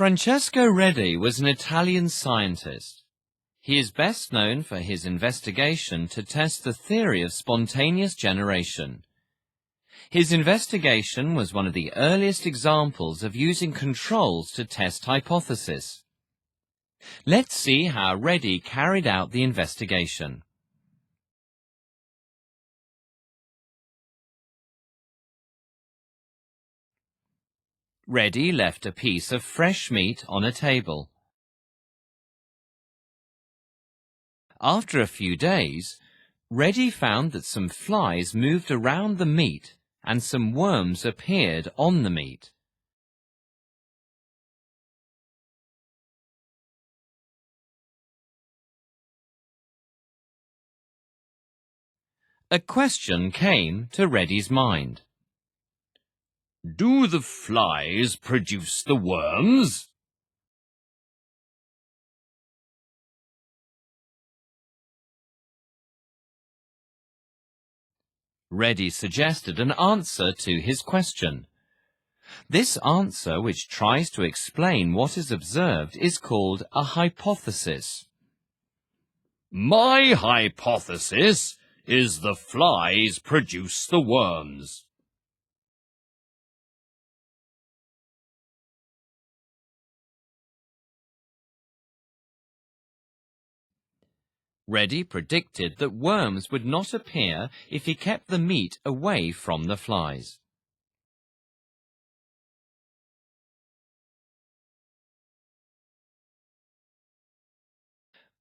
Francesco Redi was an Italian scientist. He is best known for his investigation to test the theory of spontaneous generation. His investigation was one of the earliest examples of using controls to test hypotheses. Let's see how Redi carried out the investigation. Redi left a piece of fresh meat on a table. After a few days, Redi found that some flies moved around the meat and some worms appeared on the meat. A question came to Redi's mind. Do the flies produce the worms? Redi suggested an answer to his question. This answer, which tries to explain what is observed, is called a hypothesis. My hypothesis is the flies produce the worms. Redi predicted that worms would not appear if he kept the meat away from the flies.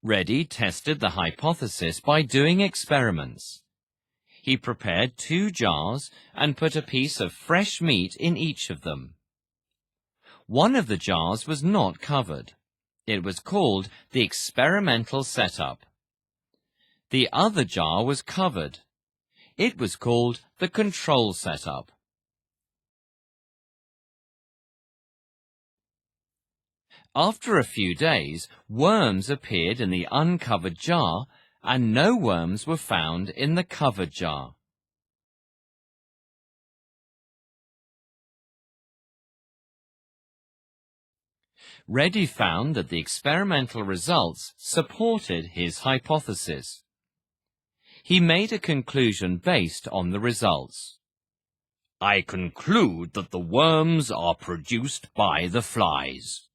Redi tested the hypothesis by doing experiments. He prepared 2 jars and put a piece of fresh meat in each of them. One of the jars was not covered. It was called the experimental setup. The other jar was covered. It was called the control setup. After a few days, worms appeared in the uncovered jar, and no worms were found in the covered jar. Redi found that the experimental results supported his hypothesis. He made a conclusion based on the results. I conclude that the worms are produced by the flies.